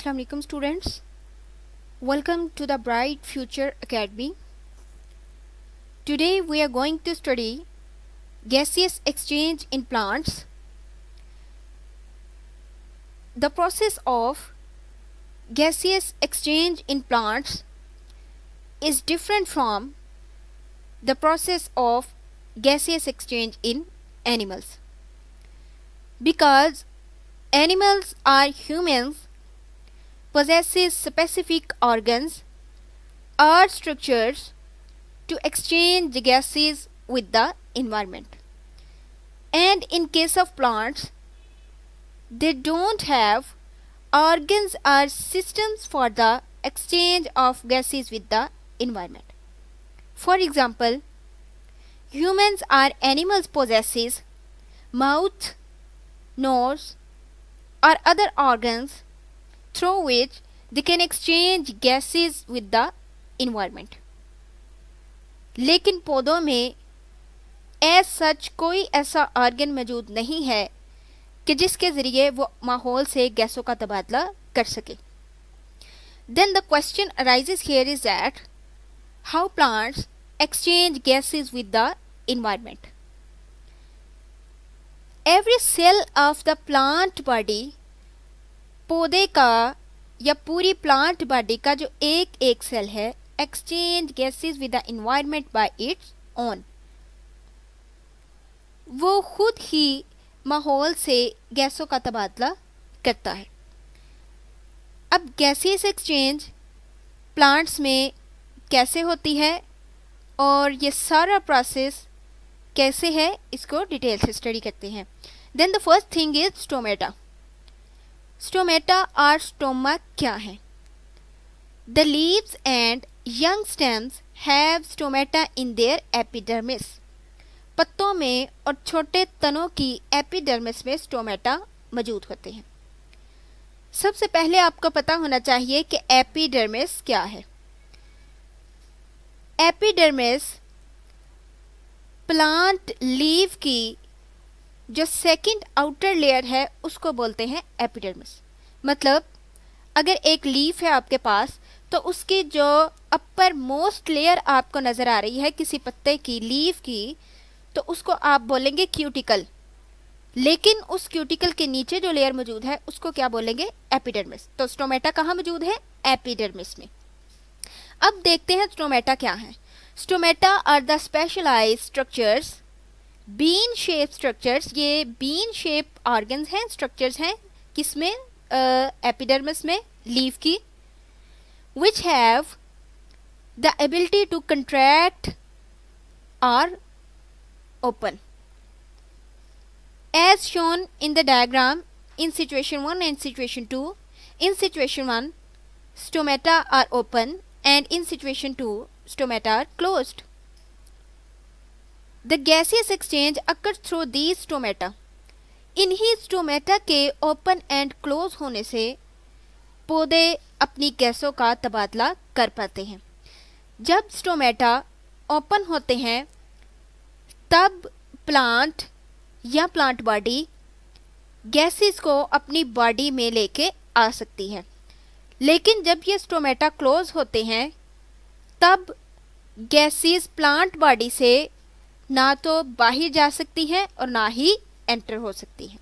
Assalamu alaikum students. Welcome to the Bright Future Academy. Today we are going to study gaseous exchange in plants. The process of gaseous exchange in plants is different from the process of gaseous exchange in animals, because animals or humans possesses specific organs or structures to exchange gases with the environment, and in case of plants they don't have organs or systems for the exchange of gases with the environment. For example, humans or animals possesses mouth, nose or other organs through which they can exchange gases with the environment. लेकिन पौधों में as such कोई ऐसा organ मौजूद नहीं है कि जिसके ज़रिए वो माहौल से गैसों का तबादला कर सके. Then the question arises here is that how plants exchange gases with the environment. Every cell of the plant body, पौधे का या पूरी प्लांट बॉडी का जो एक सेल है, exchange gases with the environment bye its own. वो खुद ही माहौल से गैसों का तबादला करता है. अब गैसेस एक्सचेंज प्लांट्स में कैसे होती है और ये सारा प्रोसेस कैसे है, इसको डिटेल से स्टडी करते हैं. Then the first thing is stomata. Stomata और स्टोमा क्या है? The leaves and young stems have stomata in their epidermis. पत्तों में और छोटे तनों की एपिडर्मिस में स्टोमेटा मौजूद होते हैं. सबसे पहले आपको पता होना चाहिए कि एपिडर्मिस क्या है. एपिडर्मिस प्लांट लीव की जो सेकंड आउटर लेयर है उसको बोलते हैं एपिडर्मिस. मतलब अगर एक लीफ है आपके पास तो उसकी जो अपर मोस्ट लेयर आपको नज़र आ रही है किसी पत्ते की लीफ की, तो उसको आप बोलेंगे क्यूटिकल. लेकिन उस क्यूटिकल के नीचे जो लेयर मौजूद है उसको क्या बोलेंगे? एपिडर्मिस. तो स्टोमेटा कहाँ मौजूद है? एपिडर्मिस में. अब देखते हैं स्टोमेटा क्या है. Stomata are the specialized structures, bean shape structures. ये बीन शेप ऑर्गन्स हैं, स्ट्रक्चर्स हैं. किसमें? एपिडर्मिस में, लीफ की. which have the ability to contract or open, as shown in the diagram in situation 1 and situation 2. In situation 1 stomata are open and in situation 2 stomata are closed. The gaseous exchange occurs through these stomata. इन्हीं stomata के open and close होने से पौधे अपनी गैसों का तबादला कर पाते हैं. जब स्टोमेटा ओपन होते हैं तब प्लांट या प्लांट बॉडी गैसेस को अपनी बॉडी में लेके आ सकती है. लेकिन जब ये स्टोमेटा क्लोज होते हैं तब गैसेस प्लांट बॉडी से ना तो बाहर जा सकती हैं और ना ही एंटर हो सकती है.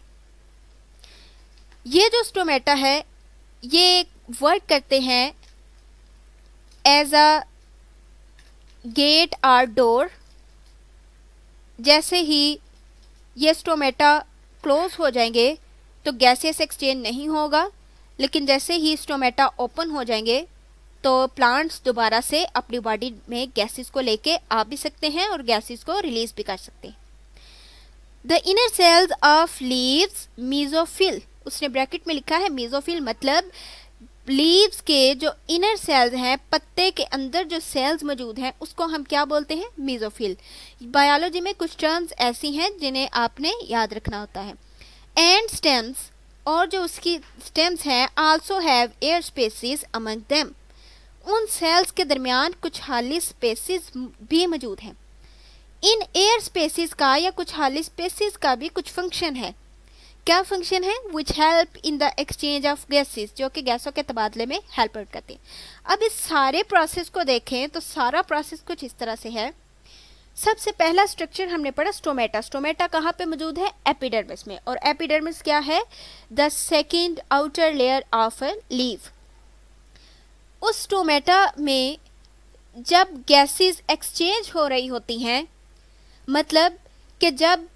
ये जो स्टोमेटा है ये वर्क करते हैं एज अ गेट और डोर. जैसे ही ये स्टोमेटा क्लोज हो जाएंगे तो गैसेस एक्सचेंज नहीं होगा, लेकिन जैसे ही स्टोमेटा ओपन हो जाएंगे तो प्लांट्स दोबारा से अपनी बॉडी में गैसेस को लेके आ भी सकते हैं और गैसेस को रिलीज भी कर सकते हैं. The inner cells of leaves mesophyll. उसने ब्रैकेट में लिखा है मीजोफिल, मतलब लीव्स के जो इनर सेल्स हैं, पत्ते के अंदर जो सेल्स मौजूद हैं उसको हम क्या बोलते हैं? मीजोफिल. बायोलॉजी में कुछ टर्म्स ऐसी हैं जिन्हें आपने याद रखना होता है. एंड स्टेम्स, और जो उसकी स्टेम्स हैं, also have air spaces among them. उन सेल्स के दरमियान कुछ खाली स्पेसेस भी मौजूद हैं. इन एयर स्पेसेस का या कुछ खाली स्पेसेस का भी कुछ फंक्शन है क्या फंक्शन है? Which help in the exchange of gases, जो कि गैसों के तबादले में हेल्प आउट करती हैं। अब इस सारे प्रोसेस को देखें तो सारा प्रोसेस कुछ इस तरह से है। सबसे पहला स्ट्रक्चर हमने पढ़ा स्टोमेटा। स्टोमेटा कहाँ पे मौजूद है? एपिडर्मिस में। और एपिडर्मिस क्या है? The second outer layer of a leaf. उस स्टोमेटा में जब गैसेस एक्सचेंज हो रही होती हैं, मतलब कि जब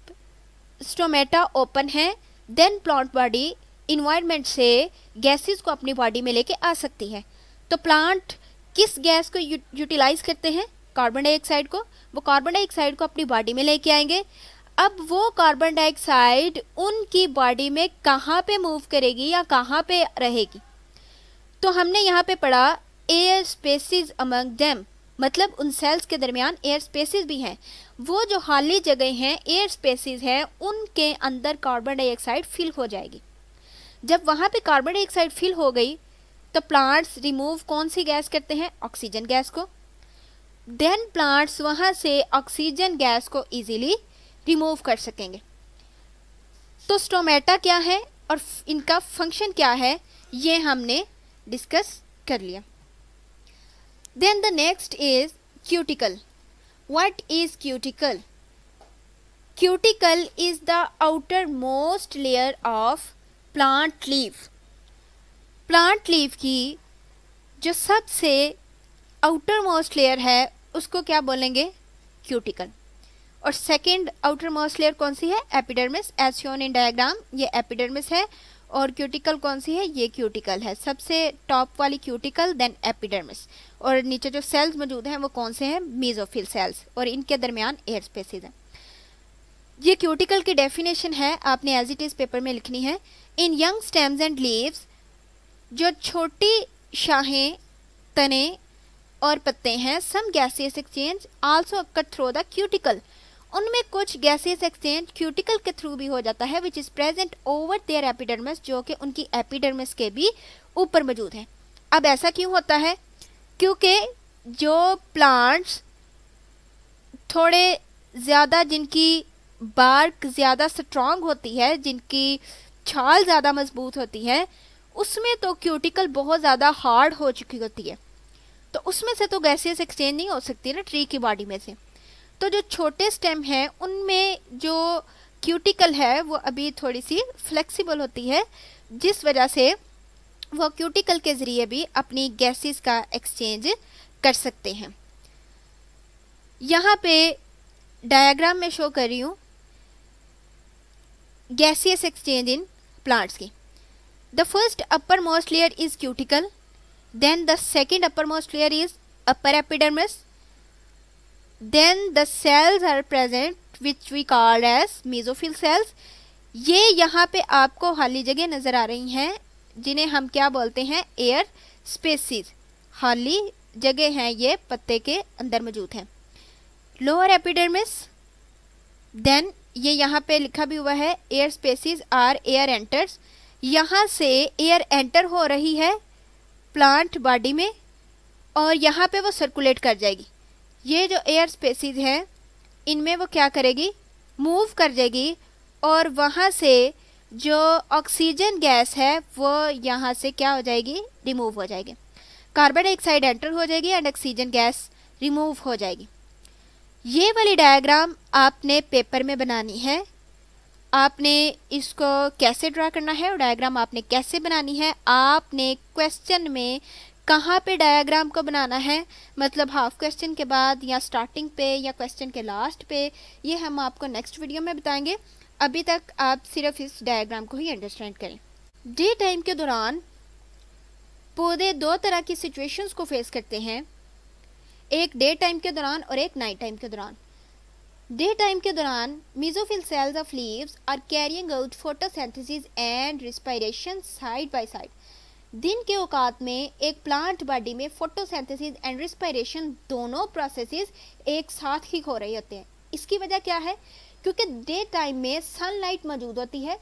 स्टोमेटा ओपन है, देन प्लांट बॉडी इन्वायरमेंट से गैसेस को अपनी बॉडी में लेके आ सकती है। तो प्लांट किस गैस को यूटिलाइज करते हैं? कार्बन डाइऑक्साइड को। वो कार्बन डाइऑक्साइड को अपनी बॉडी में लेके आएंगे। अब वो कार्बन डाइऑक्साइड उनकी बॉडी में कहाँ पे मूव करेगी या कहाँ पे रहेगी? तो हमने यहाँ पे पढ़ा एयर स्पेसिस अमंग देम, मतलब उन सेल्स के दरमियान एयर स्पेसिस भी हैं। वो जो खाली जगह हैं, एयर स्पेसिस हैं, उनके अंदर कार्बन डाइऑक्साइड फिल हो जाएगी। जब वहाँ पे कार्बन डाइऑक्साइड फिल हो गई तो प्लांट्स रिमूव कौन सी गैस करते हैं? ऑक्सीजन गैस को। देन प्लांट्स वहाँ से ऑक्सीजन गैस को इजीली रिमूव कर सकेंगे। तो स्टोमेटा क्या है और इनका फंक्शन क्या है, ये हमने डिस्कस कर लिया। Then the next is cuticle. What is cuticle? Cuticle is the outermost layer of plant leaf. Plant leaf की जो सबसे outermost layer है उसको क्या बोलेंगे? cuticle. और सेकेंड outermost layer कौन सी है? epidermis, as shown in diagram. ये epidermis है और क्यूटिकल कौन सी है? ये क्यूटिकल है। सबसे टॉप वाली क्यूटिकल, देन एपिडर्मिस। और नीचे जो सेल्स मौजूद हैं वो कौन से हैं? Mesophyll cells. और इनके दरमियान एयर स्पेसेस हैं। ये क्यूटिकल की डेफिनेशन है, आपने एज इट इज पेपर में लिखनी है। In young stems and leaves, जो छोटी शाखें, तने और पत्ते हैं, some gaseous exchange also occur through the cuticle, उनमें कुछ गैसेस एक्सचेंज क्यूटिकल के थ्रू भी हो जाता है, which is present over there epidermis, जो कि उनकी एपिडर्मिस के भी ऊपर मौजूद है। अब ऐसा क्यों होता है? क्योंकि जो प्लांट्स थोड़े ज़्यादा, जिनकी बार्क ज़्यादा स्ट्रांग होती है, जिनकी छाल ज़्यादा मजबूत होती है, उसमें तो क्यूटिकल बहुत ज़्यादा हार्ड हो चुकी होती है, तो उसमें से तो गैसेस एक्सचेंज नहीं हो सकती ना ट्री की बॉडी में से। तो जो छोटे स्टेम हैं उनमें जो क्यूटिकल है वो अभी थोड़ी सी फ्लेक्सिबल होती है, जिस वजह से वो क्यूटिकल के ज़रिए भी अपनी गैसेस का एक्सचेंज कर सकते हैं। यहाँ पे डायग्राम में शो कर रही हूँ गैसियस एक्सचेंज इन प्लांट्स की। The first upper most layer is cuticle, then the second upper most layer is upper epidermis, then the cells are present which we call as mesophyll cells। ये यहाँ पे आपको खाली जगह नज़र आ रही हैं जिन्हें हम क्या बोलते हैं? Air spaces. खाली जगह हैं, ये पत्ते के अंदर मौजूद हैं। लोअर एपिडर्मिस, देन ये यहाँ पे लिखा भी हुआ है air spaces are air enters. यहाँ से एयर एंटर हो रही है प्लांट बॉडी में और यहाँ पे वो सर्कुलेट कर जाएगी। ये जो एयर स्पेसिस हैं इनमें वो क्या करेगी? मूव कर जाएगी और वहाँ से जो ऑक्सीजन गैस है वो यहाँ से क्या हो जाएगी? रिमूव हो जाएगी। कार्बन डाइऑक्साइड एंटर हो जाएगी एंड ऑक्सीजन गैस रिमूव हो जाएगी। ये वाली डायग्राम आपने पेपर में बनानी है। आपने इसको कैसे ड्रा करना है और डायग्राम आपने कैसे बनानी है, आपने क्वेश्चन में कहाँ पे डायग्राम को बनाना है, मतलब हाफ क्वेश्चन के बाद या स्टार्टिंग पे या क्वेश्चन के लास्ट पे, ये हम आपको नेक्स्ट वीडियो में बताएंगे। अभी तक आप सिर्फ इस डायग्राम को ही अंडरस्टैंड करें। डे टाइम के दौरान पौधे दो तरह की सिचुएशंस को फेस करते हैं, एक डे टाइम के दौरान और एक नाइट टाइम के दौरान। डे टाइम के दौरान mesophyll cells of leaves are carrying out photosynthesis and respiration side by side. दिन के औकात में एक प्लांट बॉडी में फोटोसिंथेसिस एंड रेस्पिरेशन दोनों प्रोसेसेस एक साथ ही हो रहे होते हैं। इसकी वजह क्या है? क्योंकि डे टाइम में सनलाइट मौजूद होती है,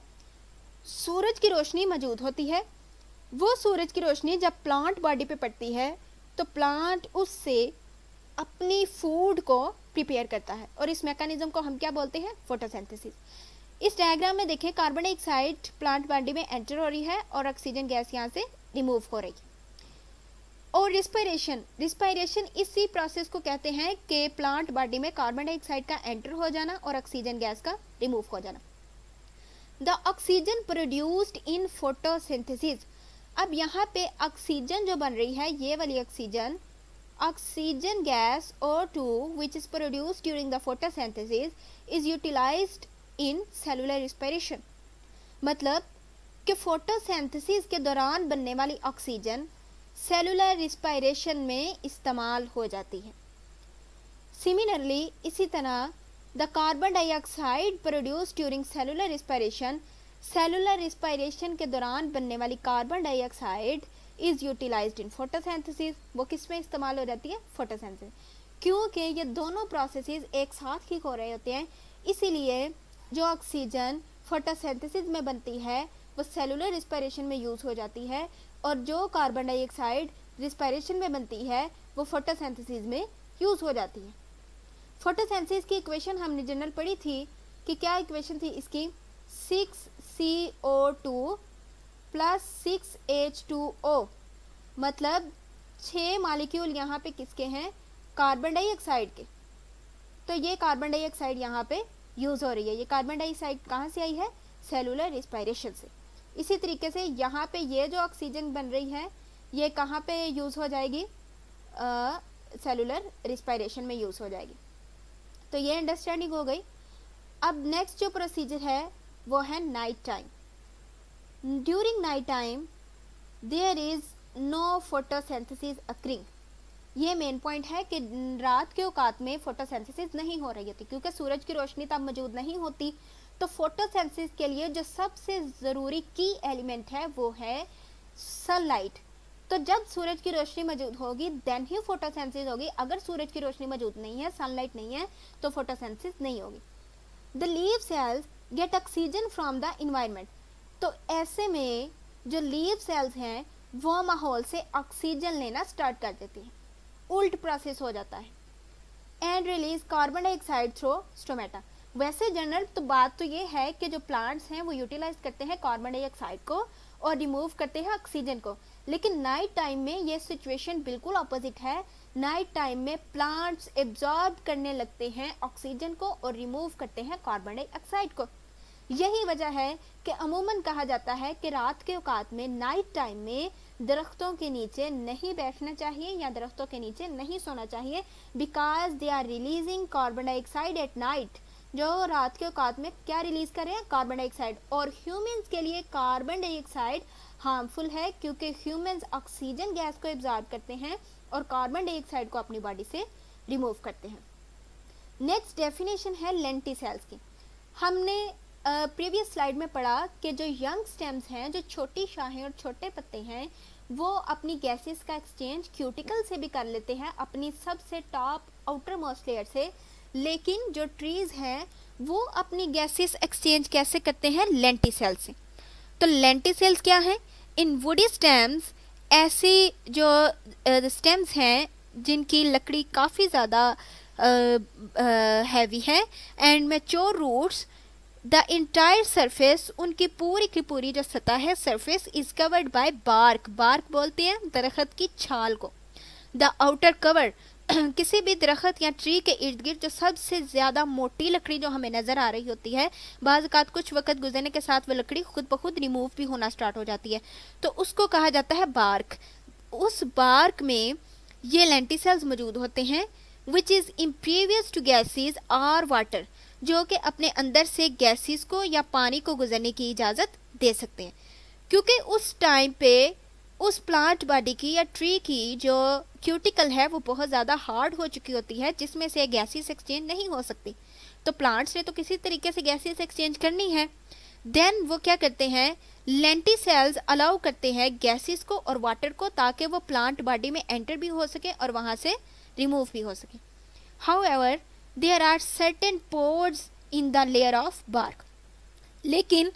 सूरज की रोशनी मौजूद होती है। वो सूरज की रोशनी जब प्लांट बॉडी पे पड़ती है तो प्लांट उससे अपनी फूड को प्रिपेयर करता है और इस मैकेनिज्म को हम क्या बोलते हैं? फोटोसिंथेसिस। इस डायग्राम में देखें कार्बन डाइऑक्साइड प्लांट बॉडी में एंटर हो रही है और ऑक्सीजन गैस यहाँ से रिमूव हो रही है। और रिस्पायरेशन इसी प्रोसेस को कहते हैं कि प्लांट बॉडी में कार्बन डाइऑक्साइड का एंटर हो जाना और ऑक्सीजन गैस का रिमूव हो जाना। The oxygen produced in photosynthesis, अब यहाँ पे ऑक्सीजन जो बन रही है ये वाली oxygen gas O2 which is produced during the photosynthesis is utilized in cellular respiration। मतलब कि फोटोसिंथेसिस के दौरान बनने वाली ऑक्सीजन सेलुलर रिस्पायरेशन में इस्तेमाल हो जाती है। सिमिलरली इसी तरह the carbon dioxide produced during cellular respiration के दौरान बनने वाली carbon dioxide is utilized in photosynthesis, वो किस में इस्तेमाल हो जाती है? फोटोसिंथेसिस। क्योंकि ये दोनों प्रोसेसेस एक साथ ही हो रहे होते हैं, इसीलिए जो ऑक्सीजन फोटोसिंथेसिस में बनती है वो सेलुलर रिस्पायरेशन में यूज़ हो जाती है, और जो कार्बन डाइऑक्साइड रिस्पायरेशन में बनती है वो फोटोसिंथेसिस में यूज़ हो जाती है। फोटोसिंथेसिस की इक्वेशन हमने जनरल पढ़ी थी कि क्या इक्वेशन थी इसकी? 6CO2 प्लस 6H2O, मतलब 6 मॉलिक्यूल यहाँ पे किसके हैं? कार्बन डाइऑक्साइड के। तो ये कार्बन डाइऑक्साइड यहाँ पे यूज़ हो रही है। ये कार्बन डाइऑक्साइड कहाँ से आई है? सेलुलर रिस्पायरेशन से। इसी तरीके से यहाँ पे ये जो ऑक्सीजन बन रही है ये कहाँ पे यूज़ हो जाएगी? सेलुलर रिस्पायरेशन में यूज़ हो जाएगी। तो ये अंडरस्टैंडिंग हो गई। अब नेक्स्ट जो प्रोसीजर है वो है night time. During night time there is no photosynthesis occurring. ये मेन पॉइंट है कि रात के औकात में फोटोसिंथेसिस नहीं हो रही होती, क्योंकि सूरज की रोशनी तब मौजूद नहीं होती। तो फोटोसिंथेसिस के लिए जो सबसे ज़रूरी की एलिमेंट है वो है सनलाइट। तो जब सूरज की रोशनी मौजूद होगी देन ही फोटोसिंथेसिस होगी। अगर सूरज की रोशनी मौजूद नहीं है, सनलाइट नहीं है, तो फोटोसिंथेसिस नहीं होगी। The leaf cells get oxygen from the environment. तो ऐसे में जो लीव सेल्स हैं वो माहौल से ऑक्सीजन लेना स्टार्ट कर देती हैं, उल्ट प्रोसेस हो जाता है। And release carbon dioxide through stomata. वैसे जनरल तो बात तो ये है कि जो प्लांट्स हैं वो यूटिलाइज करते हैं कार्बन डाइऑक्साइड को और रिमूव करते हैं ऑक्सीजन को, लेकिन नाइट टाइम में ये सिचुएशन बिल्कुल अपोजिट है। नाइट टाइम में प्लांट्स एब्जॉर्ब करने लगते हैं ऑक्सीजन को और रिमूव करते हैं कार्बन डाइऑक्साइड को। यही वजह है कि अमूमन कहा जाता है कि रात के औकात में नाइट टाइम में दरख्तों के नीचे नहीं बैठना चाहिए या दरख्तों के नीचे नहीं सोना चाहिए, because they are releasing carbon dioxide at night. जो रात के औकात में क्या रिलीज कर रहे हैं? Carbon dioxide. और ह्यूमंस के लिए कार्बन डाइऑक्साइड हार्मफुल है, क्योंकि ह्यूमंस ऑक्सीजन गैस को एब्जॉर्ब करते हैं और कार्बन डाइऑक्साइड को अपनी बॉडी से रिमूव करते हैं। नेक्स्ट डेफिनेशन है लेंटिसेल्स की। हमने प्रीवियस स्लाइड में पढ़ा कि जो यंग स्टेम्स हैं, जो छोटी शाखें और छोटे पत्ते हैं, वो अपनी गैसेस का एक्सचेंज क्यूटिकल से भी कर लेते हैं, अपनी सबसे टॉप आउटर मोस्ट लेयर से। लेकिन जो ट्रीज हैं वो अपनी गैसेस एक्सचेंज कैसे करते हैं? लेंटिसेल्स से। तो लेंटिसेल्स क्या है? इन वुडी स्टेम्स, ऐसी जो स्टेम्स हैं जिनकी लकड़ी काफ़ी ज़्यादा हैवी है, and mature roots, the entire surface, उनकी पूरी की पूरी जो सतह है surface is covered by bark. Bark बोलते हैं दरख्त की छाल को। द आउटर कवर, किसी भी दरख्त या ट्री के इर्द गिर्द जो सबसे ज़्यादा मोटी लकड़ी जो हमें नज़र आ रही होती है, बाज़-औक़ात कुछ वक्त गुजरने के साथ वो लकड़ी खुद ब खुद रिमूव भी होना स्टार्ट हो जाती है, तो उसको कहा जाता है बार्क। उस बार्क में ये लेंटिसेल्स मौजूद होते हैं, which is imperious to gases और वाटर, जो कि अपने अंदर से गैसेस को या पानी को गुजरने की इजाज़त दे सकते हैं, क्योंकि उस टाइम पे उस प्लांट बॉडी की या ट्री की जो क्यूटिकल है वो बहुत ज़्यादा हार्ड हो चुकी होती है, जिसमें से गैसेस एक्सचेंज नहीं हो सकती। तो प्लांट्स ने तो किसी तरीके से गैसेस एक्सचेंज करनी है। देन वो क्या करते हैं? लेंटिसेल्स अलाउ करते हैं गैसेस को और वाटर को, ताकि वो प्लांट बॉडी में एंटर भी हो सके और वहाँ से रिमूव भी हो सके। However there are certain pores in the layer of bark. लेकिन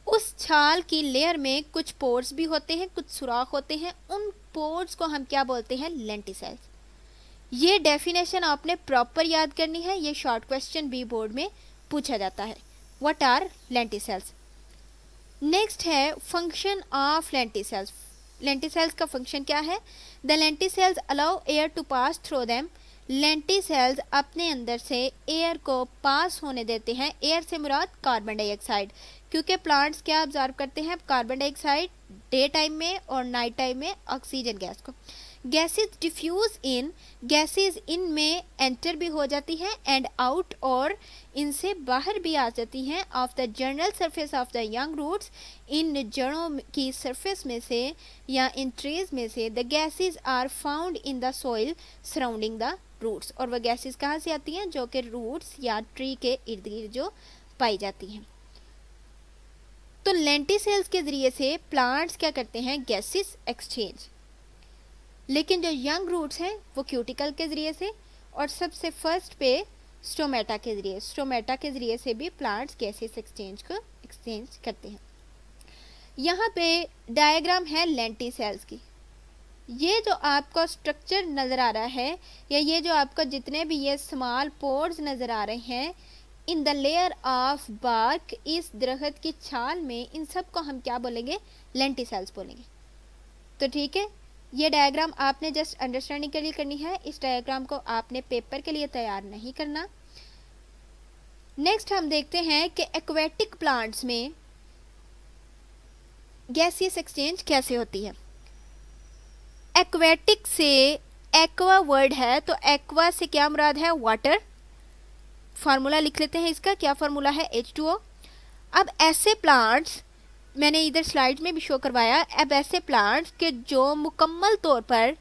उस छाल की लेयर में कुछ पोर्स भी होते हैं, कुछ सुराख होते हैं। उन पोर्स को हम क्या बोलते हैं? लेंटिसेल्स। ये डेफिनेशन आपने प्रॉपर याद करनी है, ये शॉर्ट क्वेश्चन भी बोर्ड में पूछा जाता है। What are lenticels. नेक्स्ट है फंक्शन ऑफ लेंटिसेल्स। लेंटिसेल्स का फंक्शन क्या है? The lenticels allow air to pass through them. Lenticels अपने अंदर से एयर को पास होने देते हैं। एयर से मुराद कार्बन डाइऑक्साइड, क्योंकि प्लांट्स क्या ऑब्जर्व करते हैं? कार्बन डाइऑक्साइड डे टाइम में और नाइट टाइम में ऑक्सीजन गैस को। Gases diffuse in, gases in में एंटर भी हो जाती हैं एंड आउट, और इनसे बाहर भी आ जाती हैं of the general surface of the young roots, इन जड़ों की सरफेस में से या इन ट्रीज में से। The gases are found in the soil surrounding the roots, और वह गैसेज कहाँ से आती हैं? जो कि रूट्स या ट्री के इर्द गिर्द जो पाई जाती हैं। तो लेंटिसेल्स के जरिए से प्लांट्स क्या करते हैं? Gases exchange. लेकिन जो यंग रूट्स हैं वो क्यूटिकल के ज़रिए से, और सबसे फर्स्ट पे स्टोमेटा के ज़रिए। स्टोमेटा के ज़रिए से भी प्लांट्स गैसेस एक्सचेंज करते हैं। यहाँ पे डायग्राम है लेंटिसेल्स की। ये जो आपको स्ट्रक्चर नज़र आ रहा है, या ये जो आपको जितने भी ये स्मॉल पोर्स नज़र आ रहे हैं in the layer of bark, इस दरख्त की छाल में, इन सब को हम क्या बोलेंगे? लेंटिसेल्स बोलेंगे। तो ठीक है, ये डायग्राम आपने जस्ट अंडरस्टैंडिंग के लिए करनी है। इस डायग्राम को आपने पेपर के लिए तैयार नहीं करना। नेक्स्ट हम देखते हैं कि एक्वेटिक प्लांट्स में गैसियस एक्सचेंज कैसे होती है। एक्वेटिक से एक्वा वर्ड है, तो एक्वा से क्या मुराद है? वाटर। फार्मूला लिख लेते हैं इसका। क्या फार्मूला है? H2O। अब ऐसे प्लांट्स, मैंने इधर स्लाइड में भी शो करवाया, अब ऐसे प्लांट्स के जो मुकम्मल तौर पर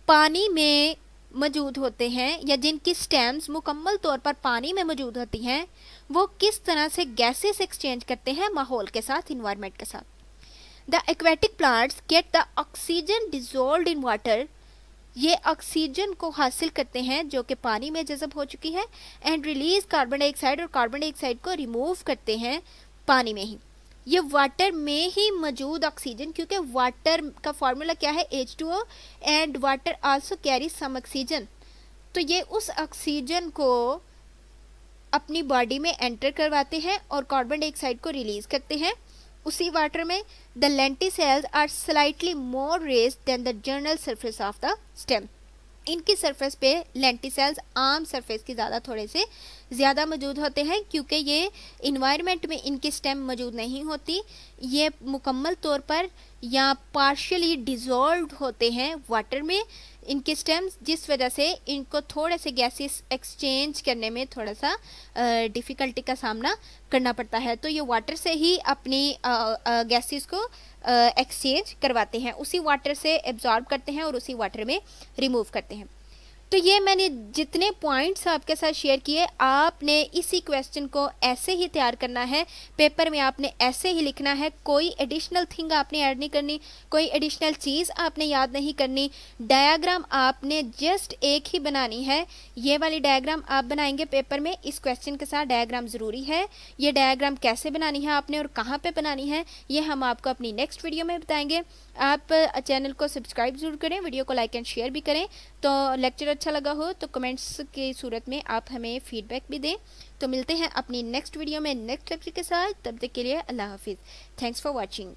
पानी में मौजूद होते हैं, या जिनकी स्टेम्स मुकम्मल तौर पर पानी में मौजूद होती हैं, वो किस तरह से गैसेस एक्सचेंज करते हैं माहौल के साथ, इन्वायरमेंट के साथ। The aquatic plants get the oxygen dissolved in water, ये ऑक्सीजन को हासिल करते हैं जो कि पानी में जज़ब हो चुकी है, एंड रिलीज कार्बन डाइऑक्साइड, और कार्बन डाइऑक्साइड को रिमूव करते हैं पानी में ही। ये वाटर में ही मौजूद ऑक्सीजन, क्योंकि वाटर का फार्मूला क्या है? H2O, and water also carry some oxygen. तो ये उस ऑक्सीजन को अपनी बॉडी में एंटर करवाते हैं और कार्बन डाइऑक्साइड को रिलीज करते हैं उसी वाटर में। The lenticels are slightly more raised than the general surface of the stem. इनकी सरफेस पे लेंटिसेल्स आम सरफेस की थोड़े से ज़्यादा मौजूद होते हैं, क्योंकि ये इन्वायरमेंट में इनकी स्टेम मौजूद नहीं होती। ये मुकम्मल तौर पर या पार्शियली डिज़ोल्व्ड होते हैं वाटर में इनके स्टेम्स, जिस वजह से इनको थोड़े से गैसेस एक्सचेंज करने में थोड़ा सा डिफ़िकल्टी का सामना करना पड़ता है। तो ये वाटर से ही अपनी गैसेस को एक्सचेंज करवाते हैं, उसी वाटर से एब्जॉर्ब करते हैं और उसी वाटर में रिमूव करते हैं। तो ये मैंने जितने पॉइंट्स आपके साथ शेयर किए, आपने इसी क्वेश्चन को ऐसे ही तैयार करना है, पेपर में आपने ऐसे ही लिखना है। कोई एडिशनल थिंग आपने ऐड नहीं करनी, कोई एडिशनल चीज़ आपने याद नहीं करनी। डायग्राम आपने जस्ट एक ही बनानी है। ये वाली डायग्राम आप बनाएंगे पेपर में, इस क्वेश्चन के साथ डायग्राम ज़रूरी है। ये डायग्राम कैसे बनानी है आपने और कहाँ पर बनानी है, ये हम आपको अपनी नेक्स्ट वीडियो में बताएंगे। आप चैनल को सब्सक्राइब ज़रूर करें, वीडियो को लाइक एंड शेयर भी करें। तो लेक्चर अच्छा लगा हो तो कमेंट्स की सूरत में आप हमें फीडबैक भी दें। तो मिलते हैं अपनी नेक्स्ट वीडियो में नेक्स्ट लेक्चर के साथ। तब तक के लिए अल्लाह हाफिज़। Thanks for watching.